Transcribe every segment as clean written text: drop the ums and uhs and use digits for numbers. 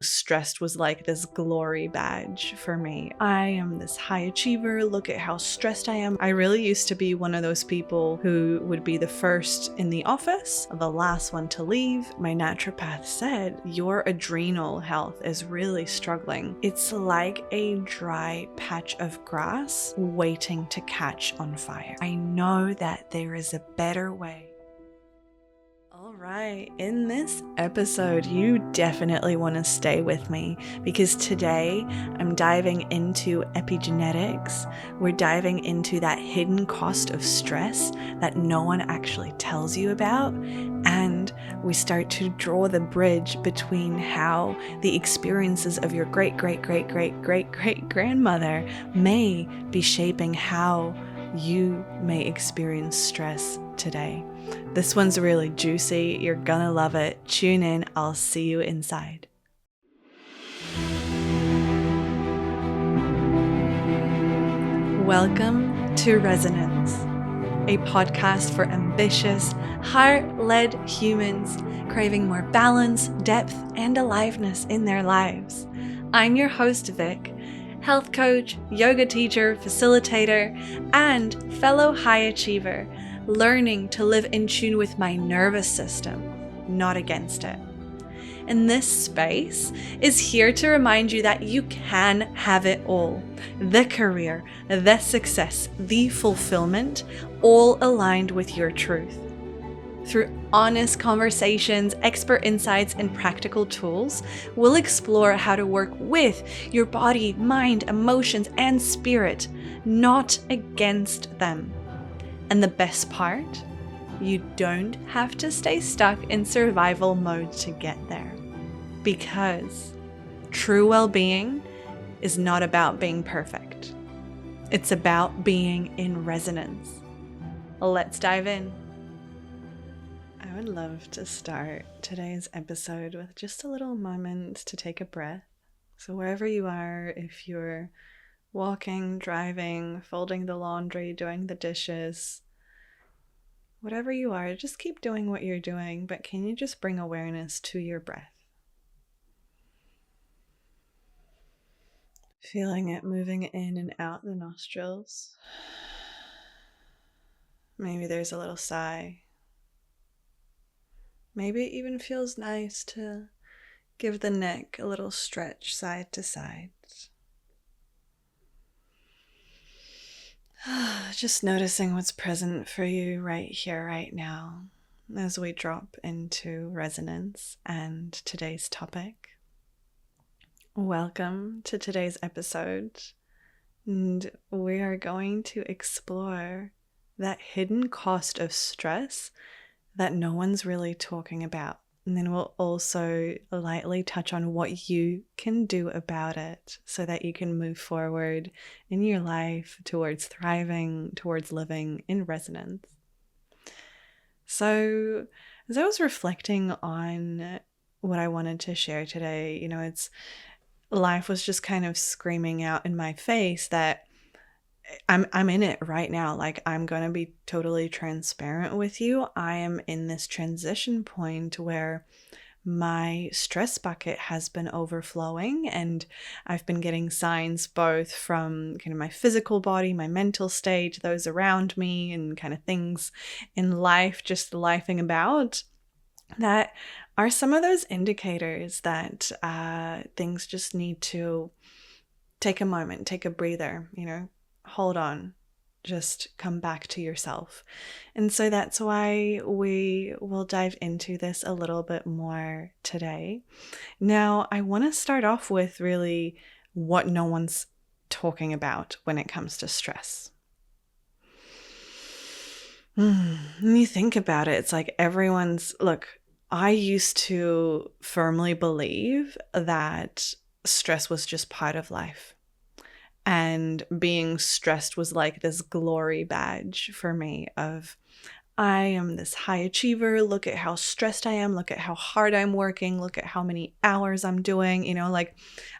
Stressed was like this glory badge for me. I am this high achiever. Look at how stressed I am. I really used to be one of those people who would be the first in the office, the last one to leave. My naturopath said, your adrenal health is really struggling. It's like a dry patch of grass waiting to catch on fire. I know that there is a better way. Alright, in this episode, you definitely want to stay with me because today I'm diving into epigenetics. We're diving into that hidden cost of stress that no one actually tells you about, and we start to draw the bridge between how the experiences of your great-great-great-great-great-great-grandmother may be shaping how you may experience stress today. This one's really juicy. You're gonna love it. Tune in. I'll see you inside. Welcome to Resonance, a podcast for ambitious, heart-led humans craving more balance, depth, and aliveness in their lives. I'm your host, Vic, health coach, yoga teacher, facilitator, and fellow high achiever, learning to live in tune with my nervous system, not against it. And this space is here to remind you that you can have it all. The career, the success, the fulfillment, all aligned with your truth. Through honest conversations, expert insights, and practical tools, we'll explore how to work with your body, mind, emotions, and spirit, not against them. And the best part, you don't have to stay stuck in survival mode to get there. Because true well-being is not about being perfect. It's about being in resonance. Let's dive in. I would love to start today's episode with just a little moment to take a breath. So wherever you are, if you're walking, driving, folding the laundry, doing the dishes, whatever you are, just keep doing what you're doing, but can you just bring awareness to your breath? Feeling it moving in and out the nostrils. Maybe there's a little sigh. Maybe it even feels nice to give the neck a little stretch side to side. Just noticing what's present for you right here, right now, as we drop into resonance and today's topic. Welcome to today's episode, and we are going to explore that hidden cost of stress that no one's really talking about. And then we'll also lightly touch on what you can do about it so that you can move forward in your life towards thriving, towards living in resonance. So as I was reflecting on what I wanted to share today, life was just kind of screaming out in my face that I'm in it right now. Like, I'm going to be totally transparent with you. I am in this transition point where my stress bucket has been overflowing, and I've been getting signs both from kind of my physical body, my mental state, those around me, and kind of things in life, just lifing about, that are some of those indicators that things just need to take a moment, take a breather, hold on, just come back to yourself. And so that's why we will dive into this a little bit more today. Now, I want to start off with really what no one's talking about when it comes to stress. When you think about it, it's like I used to firmly believe that stress was just part of life. And being stressed was like this glory badge for me of, I am this high achiever. Look at how stressed I am. Look at how hard I'm working. Look at how many hours I'm doing.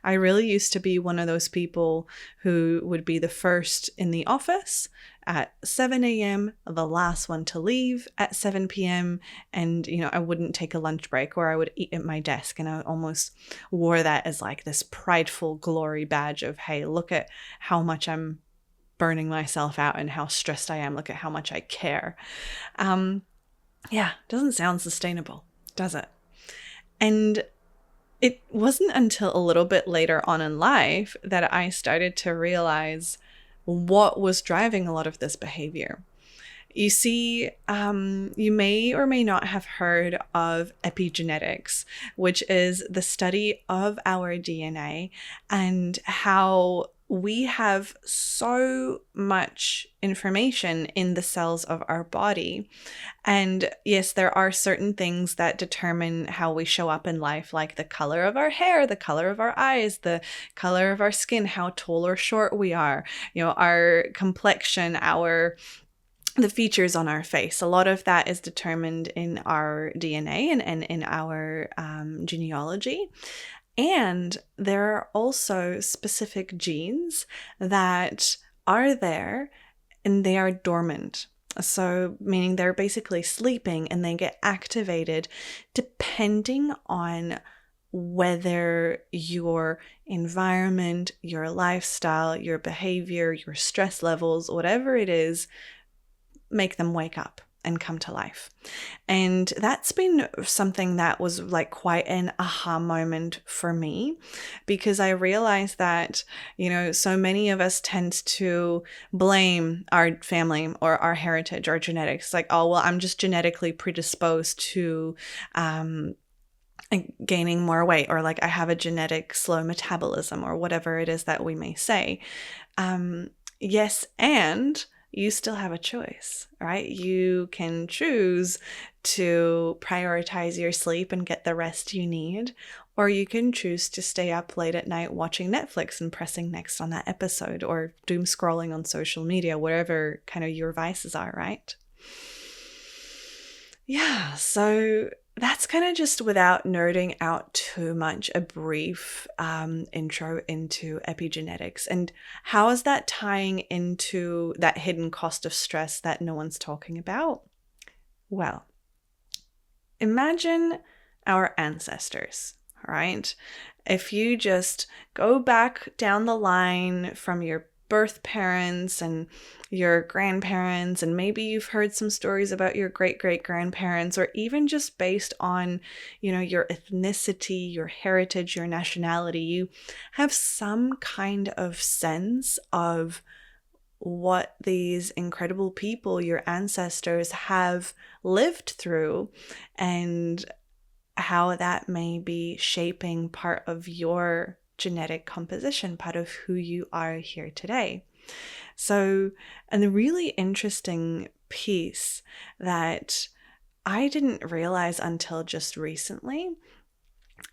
I really used to be one of those people who would be the first in the office, at 7 a.m., the last one to leave at 7 p.m. And, I wouldn't take a lunch break, or I would eat at my desk. And I almost wore that as like this prideful glory badge of, hey, look at how much I'm burning myself out and how stressed I am. Look at how much I care. Doesn't sound sustainable, does it? And it wasn't until a little bit later on in life that I started to realize what was driving a lot of this behavior. You see, you may or may not have heard of epigenetics, which is the study of our DNA and how we have so much information in the cells of our body. And yes, there are certain things that determine how we show up in life, like the color of our hair, the color of our eyes, the color of our skin, how tall or short we are, our complexion, the features on our face. A lot of that is determined in our DNA and in our genealogy. And there are also specific genes that are there and they are dormant. So meaning they're basically sleeping and they get activated depending on whether your environment, your lifestyle, your behavior, your stress levels, whatever it is, make them wake up and come to life. And that's been something that was like quite an aha moment for me, because I realized that, so many of us tend to blame our family or our heritage or genetics. Like, oh, well, I'm just genetically predisposed to gaining more weight, or like I have a genetic slow metabolism, or whatever it is that we may say. Yes, and you still have a choice, right? You can choose to prioritize your sleep and get the rest you need, or you can choose to stay up late at night watching Netflix and pressing next on that episode, or doom scrolling on social media, wherever kind of your vices are, right? Yeah, so that's kind of just, without nerding out too much, a brief intro into epigenetics. And how is that tying into that hidden cost of stress that no one's talking about? Well, imagine our ancestors, right? If you just go back down the line from your birth parents and your grandparents, and maybe you've heard some stories about your great-great-grandparents, or even just based on, your ethnicity, your heritage, your nationality, you have some kind of sense of what these incredible people, your ancestors, have lived through, and how that may be shaping part of your genetic composition, part of who you are here today. So, and the really interesting piece that I didn't realize until just recently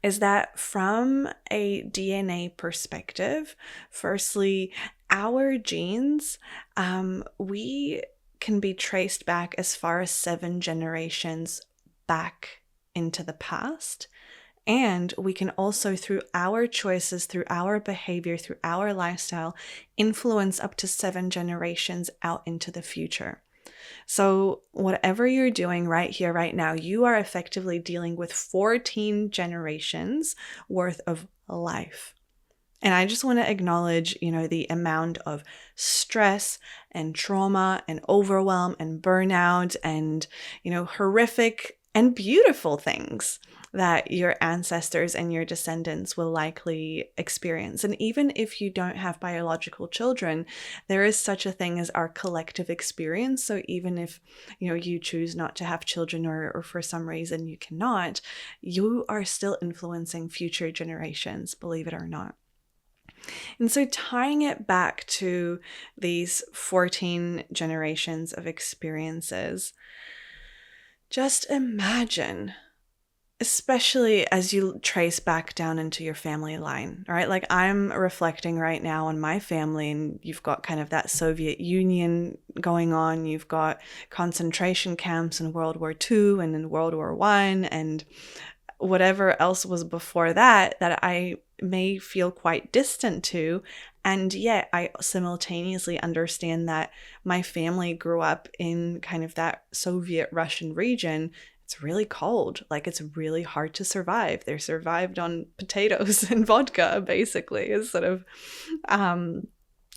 is that from a DNA perspective, firstly, our genes, we can be traced back as far as 7 generations back into the past. And we can also, through our choices, through our behavior, through our lifestyle, influence up to 7 generations out into the future. So whatever you're doing right here, right now, you are effectively dealing with 14 generations worth of life. And I just want to acknowledge, the amount of stress and trauma and overwhelm and burnout and, horrific and beautiful things that your ancestors and your descendants will likely experience. And even if you don't have biological children, there is such a thing as our collective experience. So even if, you choose not to have children, or for some reason you cannot, you are still influencing future generations, believe it or not. And so tying it back to these 14 generations of experiences, just imagine, especially as you trace back down into your family line, right? Like, I'm reflecting right now on my family, and you've got kind of that Soviet Union going on. You've got concentration camps in World War II and in World War I, and whatever else was before that I may feel quite distant to And yet I simultaneously understand that my family grew up in kind of that Soviet Russian region. It's really cold. Like, it's really hard to survive. They survived on potatoes and vodka, basically, is sort of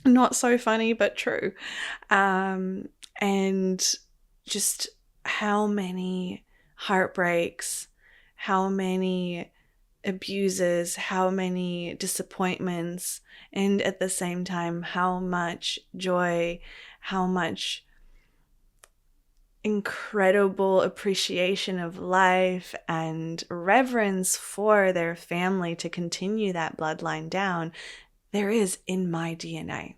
not so funny, but true. And just how many heartbreaks, how many abuses, how many disappointments, and at the same time, how much joy, how much incredible appreciation of life and reverence for their family to continue that bloodline down there is in my DNA.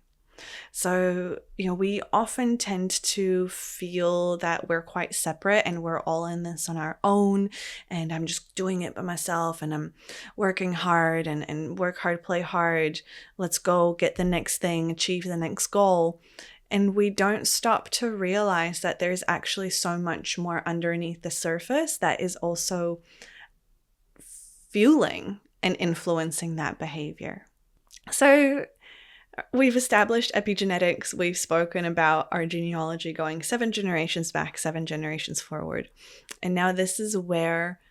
So, we often tend to feel that we're quite separate and we're all in this on our own, and I'm just doing it by myself, and I'm working hard and work hard, play hard. Let's go get the next thing, achieve the next goal. And we don't stop to realize that there's actually so much more underneath the surface that is also fueling and influencing that behavior. So we've established epigenetics. We've spoken about our genealogy going 7 generations back, 7 generations forward. And now this is where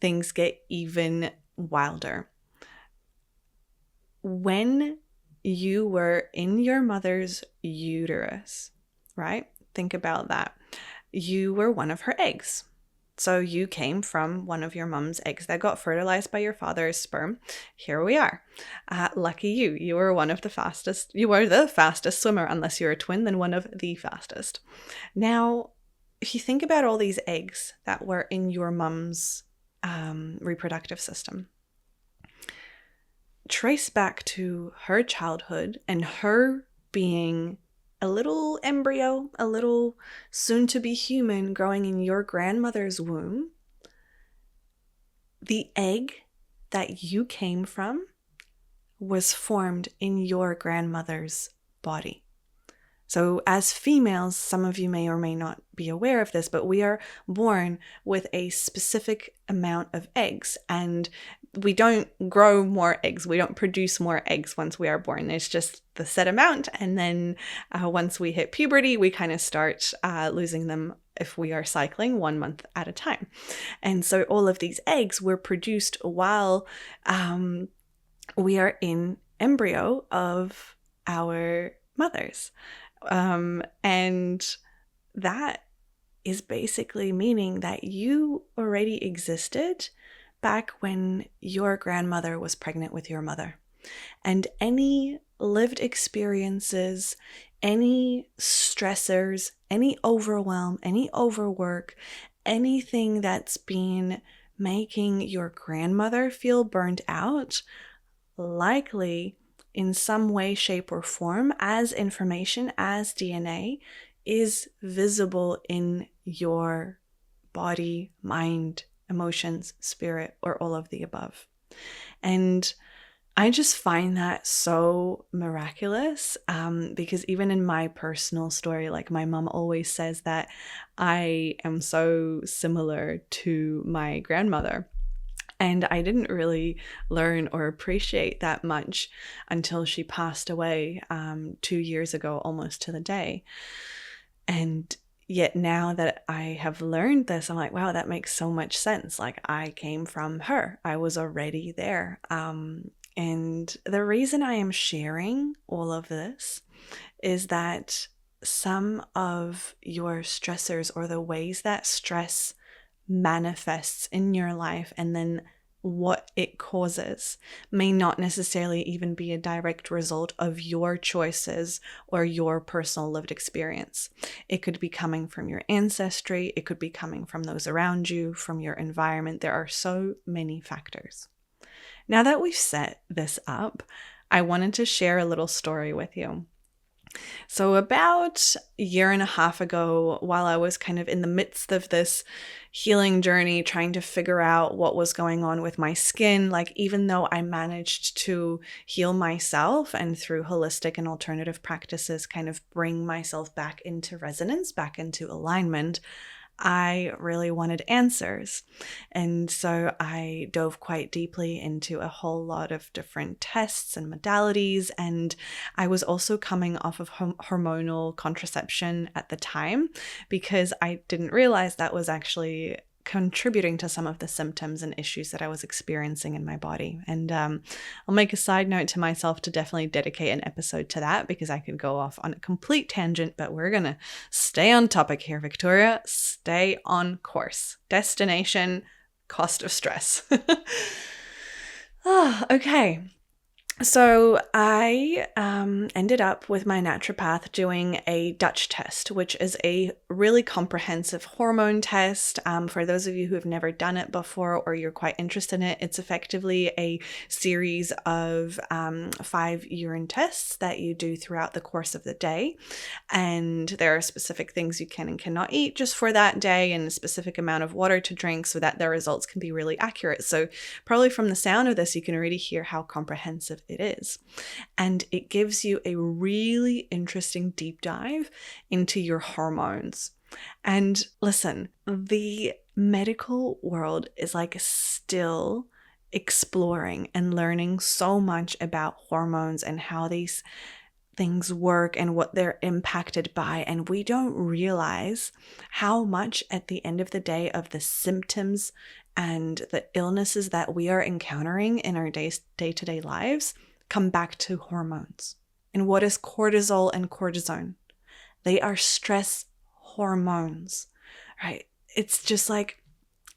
things get even wilder. When you were in your mother's uterus, right? Think about that. You were one of her eggs. So you came from one of your mom's eggs that got fertilized by your father's sperm. Here we are. Lucky you. You were one of the fastest. You were the fastest swimmer, unless you're a twin, then one of the fastest. Now, if you think about all these eggs that were in your mom's reproductive system, trace back to her childhood and her being a little embryo, a little soon-to-be human growing in your grandmother's womb. The egg that you came from was formed in your grandmother's body. So as females, some of you may or may not be aware of this, but we are born with a specific amount of eggs, and we don't grow more eggs. We don't produce more eggs once we are born. It's just the set amount. And then once we hit puberty, we kind of start losing them if we are cycling 1 month at a time. And so all of these eggs were produced while we are in embryo of our mothers. And that is basically meaning that you already existed back when your grandmother was pregnant with your mother. And any lived experiences, any stressors, any overwhelm, any overwork, anything that's been making your grandmother feel burned out, likely in some way, shape, or form, as information, as DNA, is visible in your body, mind, emotions, spirit, or all of the above. And I just find that so miraculous because even in my personal story, like my mom always says that I am so similar to my grandmother. And I didn't really learn or appreciate that much until she passed away 2 years ago, almost to the day. And yet now that I have learned this, I'm like, wow, that makes so much sense. Like, I came from her. I was already there. And the reason I am sharing all of this is that some of your stressors, or the ways that stress manifests in your life and then what it causes, may not necessarily even be a direct result of your choices or your personal lived experience. It could be coming from your ancestry. It could be coming from those around you, from your environment. There are so many factors. Now that we've set this up, I wanted to share a little story with you. So about a year and a half ago, while I was kind of in the midst of this healing journey, trying to figure out what was going on with my skin, like, even though I managed to heal myself and through holistic and alternative practices kind of bring myself back into resonance, back into alignment, I really wanted answers. And so I dove quite deeply into a whole lot of different tests and modalities. And I was also coming off of hormonal contraception at the time because I didn't realize that was actually contributing to some of the symptoms and issues that I was experiencing in my body. And I'll make a side note to myself to definitely dedicate an episode to that because I could go off on a complete tangent, but we're going to stay on topic here, Viktoria. Stay on course. Destination, cost of stress. Okay. So I ended up with my naturopath doing a Dutch test, which is a really comprehensive hormone test. For those of you who have never done it before or you're quite interested in it, it's effectively a series of 5 urine tests that you do throughout the course of the day. And there are specific things you can and cannot eat just for that day and a specific amount of water to drink so that the results can be really accurate. So probably from the sound of this, you can already hear how comprehensive it is. And it gives you a really interesting deep dive into your hormones. And listen, the medical world is like still exploring and learning so much about hormones and how these things work and what they're impacted by. And we don't realize how much at the end of the day of the symptoms and the illnesses that we are encountering in our day-to-day lives come back to hormones. And what is cortisol and cortisone? They are stress hormones, right? It's just like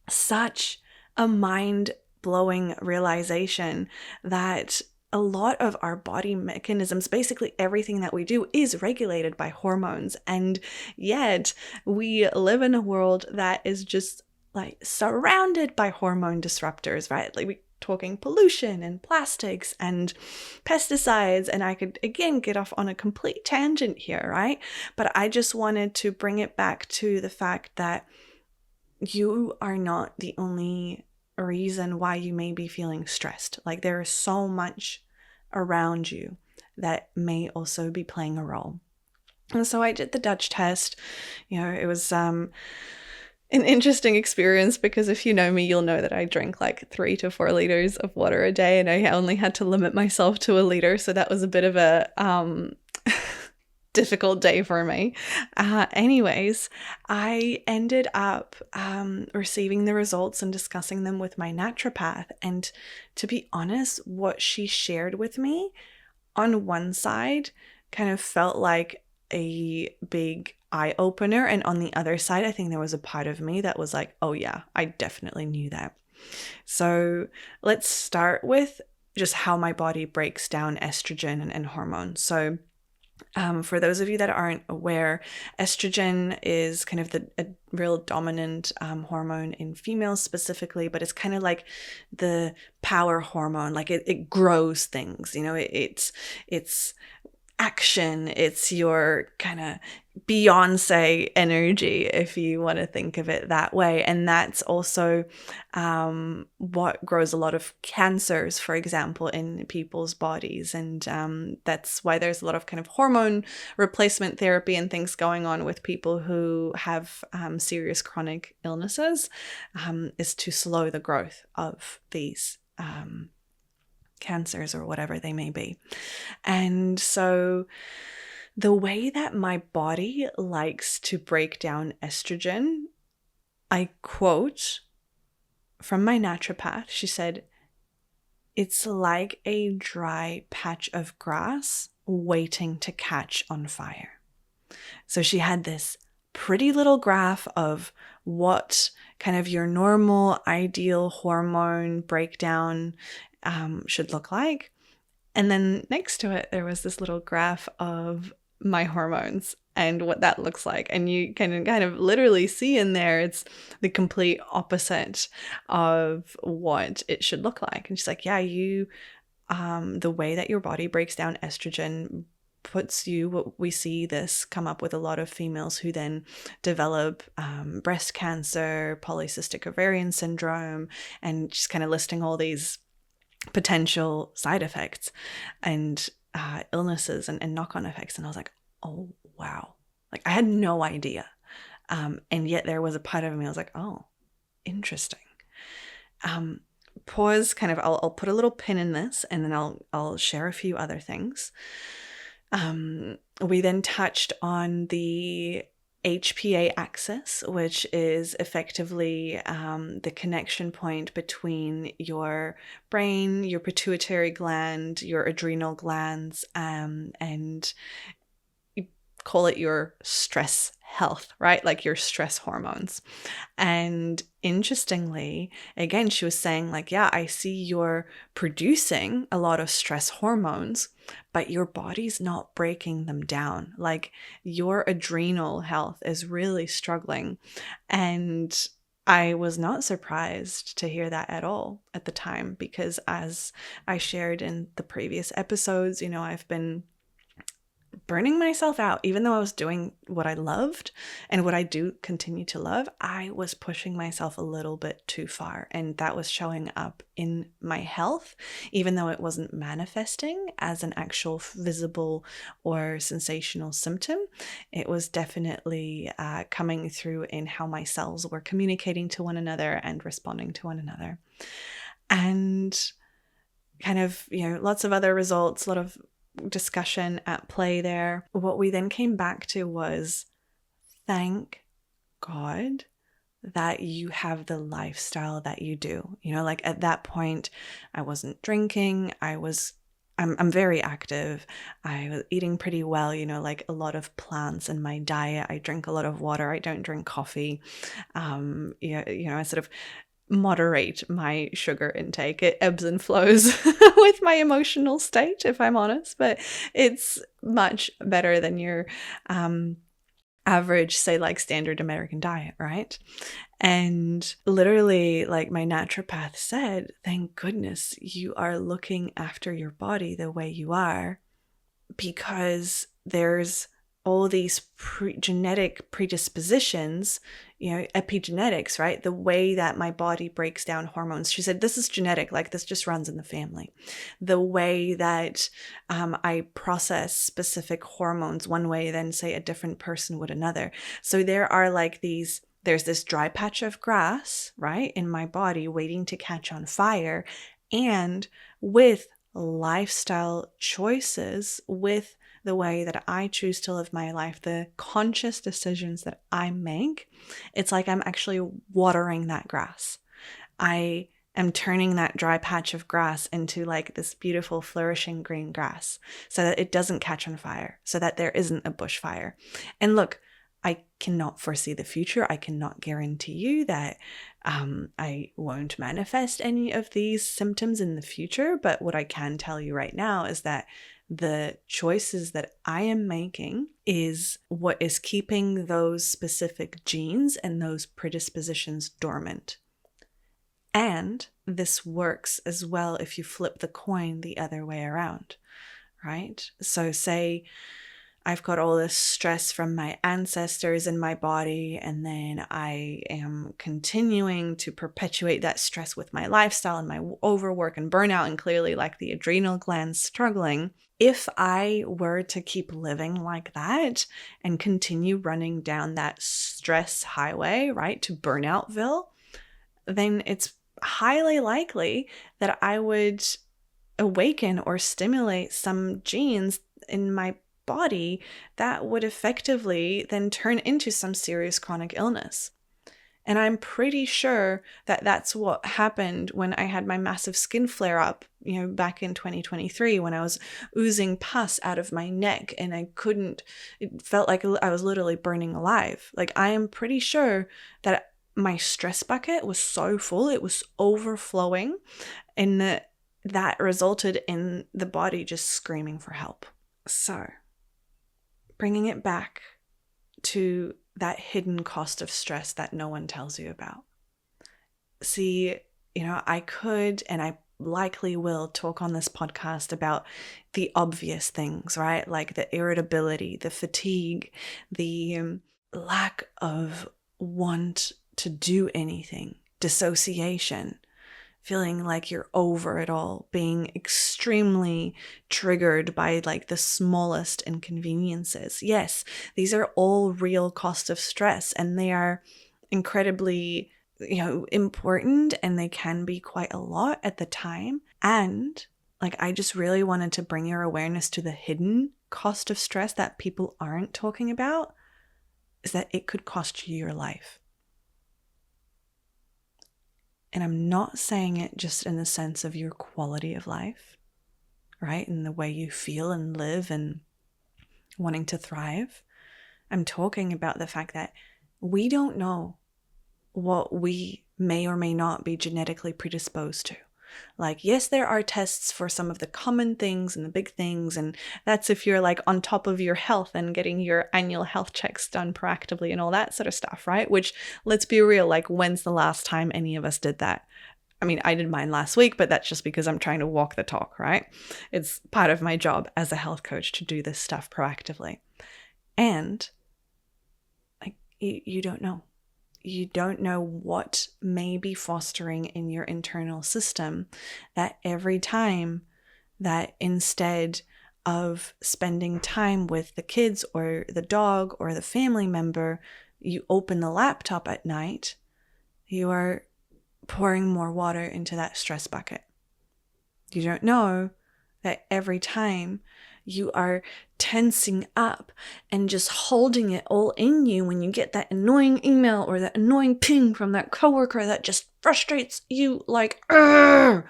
such a mind-blowing realization that a lot of our body mechanisms, basically everything that we do, is regulated by hormones. And yet we live in a world that is just like surrounded by hormone disruptors, right? Like we're talking pollution and plastics and pesticides. And I could, again, get off on a complete tangent here, right? But I just wanted to bring it back to the fact that you are not the only reason why you may be feeling stressed. Like there is so much around you that may also be playing a role. And so I did the Dutch test. It was an interesting experience because if you know me, you'll know that I drink like 3 to 4 liters of water a day, and I only had to limit myself to a liter. So that was a bit of a difficult day for me. Anyways, I ended up receiving the results and discussing them with my naturopath. And to be honest, what she shared with me on one side kind of felt like a big eye opener. And on the other side, I think there was a part of me that was like, oh yeah, I definitely knew that. So let's start with just how my body breaks down estrogen and hormones. So for those of you that aren't aware, estrogen is kind of a real dominant hormone in females specifically, but it's kind of like the power hormone. Like it grows things, it's action. It's your kind of Beyonce energy, if you want to think of it that way. And that's also what grows a lot of cancers, for example, in people's bodies. And that's why there's a lot of kind of hormone replacement therapy and things going on with people who have serious chronic illnesses, is to slow the growth of these cancers or whatever they may be. And so the way that my body likes to break down estrogen, I quote from my naturopath, she said, it's like a dry patch of grass waiting to catch on fire. So she had this pretty little graph of what kind of your normal ideal hormone breakdown should look like. And then next to it, there was this little graph of my hormones and what that looks like. And you can kind of literally see in there, it's the complete opposite of what it should look like. And she's like, yeah, the way that your body breaks down estrogen puts you, what we see this come up with a lot of females who then develop breast cancer, polycystic ovarian syndrome, and just kind of listing all these potential side effects and illnesses and knock-on effects. And I was like, oh wow, like I had no idea. And yet there was a part of me, I was like, oh, interesting. Pause, kind of, I'll put a little pin in this, and then I'll share a few other things. We then touched on the HPA axis, which is effectively the connection point between your brain, your pituitary gland, your adrenal glands, and you call it your stress health, right? Like your stress hormones. And interestingly, again, she was saying like, yeah, I see you're producing a lot of stress hormones, but your body's not breaking them down. Like your adrenal health is really struggling. And I was not surprised to hear that at all at the time, because as I shared in the previous episodes, I've been burning myself out. Even though I was doing what I loved and what I do continue to love, I was pushing myself a little bit too far. And that was showing up in my health, even though it wasn't manifesting as an actual visible or sensational symptom. It was definitely coming through in how my cells were communicating to one another and responding to one another. And kind of, lots of other results, a lot of discussion at play there. What we then came back to was, thank God that you have the lifestyle that you do. Like at that point, I wasn't drinking. I'm very active. I was eating pretty well, like a lot of plants in my diet. I drink a lot of water. I don't drink coffee. I sort of moderate my sugar intake. It ebbs and flows with my emotional state, if I'm honest, but it's much better than your average, say, like standard American diet, right? And literally, like my naturopath said, thank goodness you are looking after your body the way you are, because there's all these genetic predispositions, epigenetics, right? The way that my body breaks down hormones. She said, this is genetic, like this just runs in the family. The way that I process specific hormones one way, then say a different person would another. So there are like there's this dry patch of grass, right, in my body waiting to catch on fire. And with lifestyle choices, with the way that I choose to live my life, the conscious decisions that I make, it's like I'm actually watering that grass. I am turning that dry patch of grass into like this beautiful flourishing green grass, so that it doesn't catch on fire, so that there isn't a bushfire. And look, I cannot foresee the future. I cannot guarantee you that I won't manifest any of these symptoms in the future. But what I can tell you right now is that the choices that I am making is what is keeping those specific genes and those predispositions dormant. And this works as well if you flip the coin the other way around, right? So say I've got all this stress from my ancestors in my body, and then I am continuing to perpetuate that stress with my lifestyle and my overwork and burnout, and clearly like the adrenal glands struggling. If I were to keep living like that and continue running down that stress highway, right, to Burnoutville, then it's highly likely that I would awaken or stimulate some genes in my body that would effectively then turn into some serious chronic illness. And I'm pretty sure that that's what happened when I had my massive skin flare up, back in 2023, when I was oozing pus out of my neck and it felt like I was literally burning alive. Like, I am pretty sure that my stress bucket was so full, it was overflowing, and that resulted in the body just screaming for help. So, bringing it back to that hidden cost of stress that no one tells you about. See, I could, and I likely will, talk on this podcast about the obvious things, right? Like the irritability, the fatigue, the lack of want to do anything, dissociation, feeling like you're over it all, being extremely triggered by like the smallest inconveniences. Yes, these are all real costs of stress, and they are incredibly, important, and they can be quite a lot at the time. And like, I just really wanted to bring your awareness to the hidden cost of stress that people aren't talking about, is that it could cost you your life. And I'm not saying it just in the sense of your quality of life, right? And the way you feel and live and wanting to thrive. I'm talking about the fact that we don't know what we may or may not be genetically predisposed to. Like, yes, there are tests for some of the common things and the big things, and that's if you're like on top of your health and getting your annual health checks done proactively and all that sort of stuff, right? Which, let's be real, like, when's the last time any of us did that? I mean, I did mine last week, but that's just because I'm trying to walk the talk, right? It's part of my job as a health coach to do this stuff proactively. And like, you don't know. You don't know what may be fostering in your internal system that every time that instead of spending time with the kids or the dog or the family member, you open the laptop at night, you are pouring more water into that stress bucket. You don't know that every time you are tensing up and just holding it all in you when you get that annoying email or that annoying ping from that coworker that just frustrates you, like, Argh!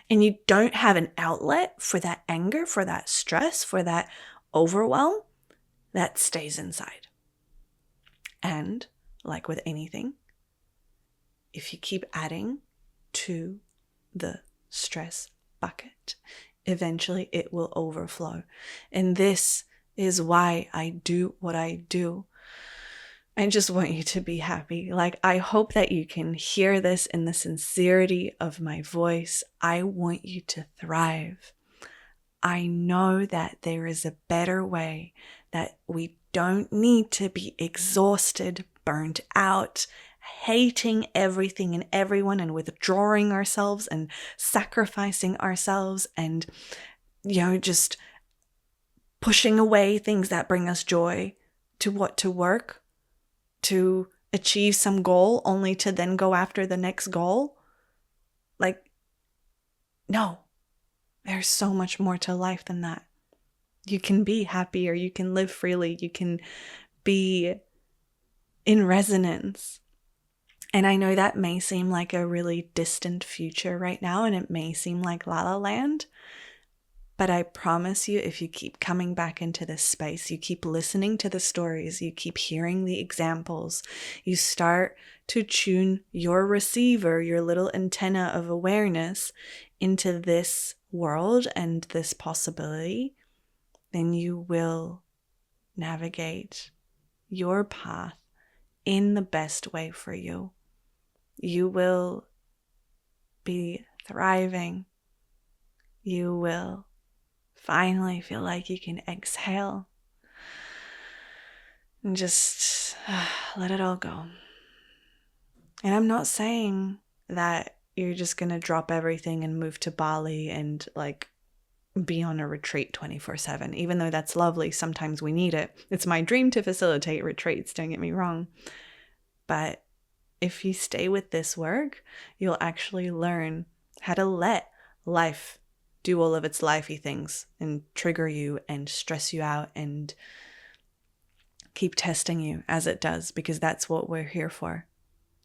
And you don't have an outlet for that anger, for that stress, for that overwhelm, that stays inside. And like with anything, if you keep adding to the stress bucket, eventually it will overflow. And this is why I do what I do. I just want you to be happy. Like, I hope that you can hear this in the sincerity of my voice. I want you to thrive. I know that there is a better way, that we don't need to be exhausted, burnt out, hating everything and everyone and withdrawing ourselves and sacrificing ourselves and, just pushing away things that bring us joy to work, to achieve some goal only to then go after the next goal. Like, no, there's so much more to life than that. You can be happier, you can live freely, you can be in resonance. And I know that may seem like a really distant future right now, and it may seem like La La Land, but I promise you, if you keep coming back into this space, you keep listening to the stories, you keep hearing the examples, you start to tune your receiver, your little antenna of awareness into this world and this possibility, then you will navigate your path in the best way for you. You will be thriving. You will finally feel like you can exhale and just let it all go. And I'm not saying that you're just going to drop everything and move to Bali and like be on a retreat 24/7, even though that's lovely. Sometimes we need it. It's my dream to facilitate retreats, don't get me wrong. But if you stay with this work, you'll actually learn how to let life do all of its lifey things and trigger you and stress you out and keep testing you as it does, because that's what we're here for.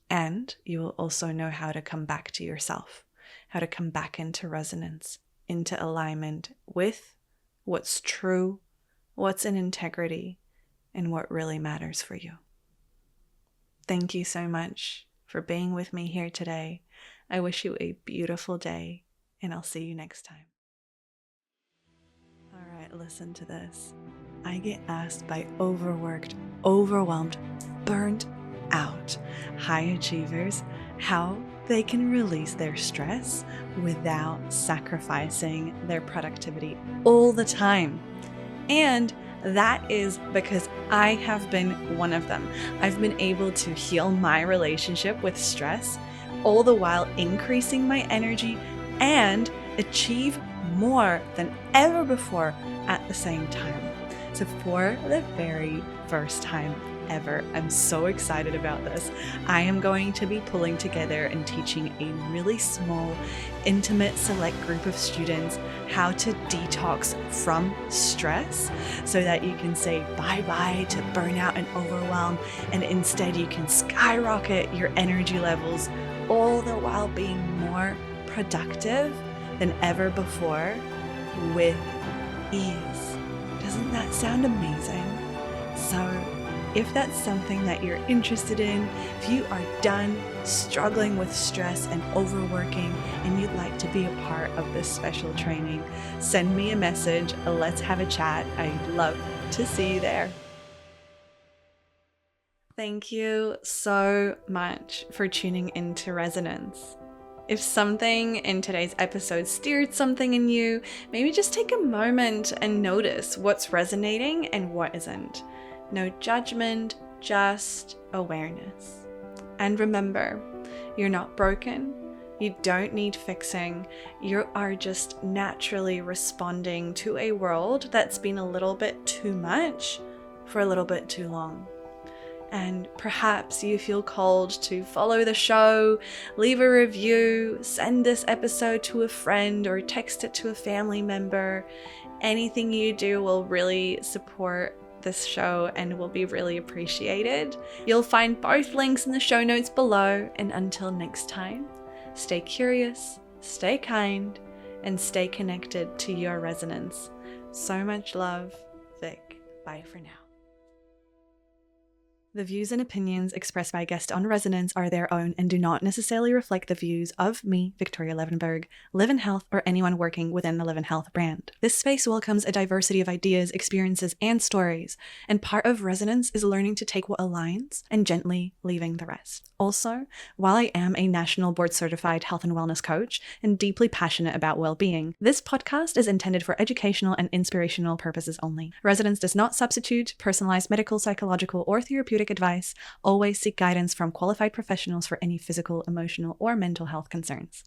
And you will also know how to come back to yourself, how to come back into resonance, into alignment with what's true, what's in integrity, and what really matters for you. Thank you so much for being with me here today. I wish you a beautiful day, and I'll see you next time. All right, listen to this. I get asked by overworked, overwhelmed, burnt out high achievers how they can release their stress without sacrificing their productivity all the time. And that is because I have been one of them. I've been able to heal my relationship with stress all the while increasing my energy and achieve more than ever before at the same time. So for the very first time ever, I'm so excited about this. I am going to be pulling together and teaching a really small, intimate, select group of students how to detox from stress so that you can say bye-bye to burnout and overwhelm, and instead you can skyrocket your energy levels, all the while being more productive than ever before with ease. Doesn't that sound amazing? So if that's something that you're interested in, if you are done struggling with stress and overworking and you'd like to be a part of this special training, send me a message. Let's have a chat. I'd love to see you there. Thank you so much for tuning into Resonance. If something in today's episode stirred something in you, maybe just take a moment and notice what's resonating and what isn't. No judgment, just awareness. And remember, you're not broken. You don't need fixing. You are just naturally responding to a world that's been a little bit too much for a little bit too long. And perhaps you feel called to follow the show, leave a review, send this episode to a friend or text it to a family member. Anything you do will really support this show and will be really appreciated. You'll find both links in the show notes below. And until next time, stay curious, stay kind, and stay connected to your resonance. So much love, Vic. Bye for now. The views and opinions expressed by guests on Resonance are their own and do not necessarily reflect the views of me, Viktoria Levenberg, Live in Health, or anyone working within the Live in Health brand. This space welcomes a diversity of ideas, experiences, and stories, and part of Resonance is learning to take what aligns and gently leaving the rest. Also, while I am a national board-certified health and wellness coach and deeply passionate about well-being, this podcast is intended for educational and inspirational purposes only. Resonance does not substitute personalized medical, psychological, or therapeutic advice. Always seek guidance from qualified professionals for any physical, emotional, or mental health concerns.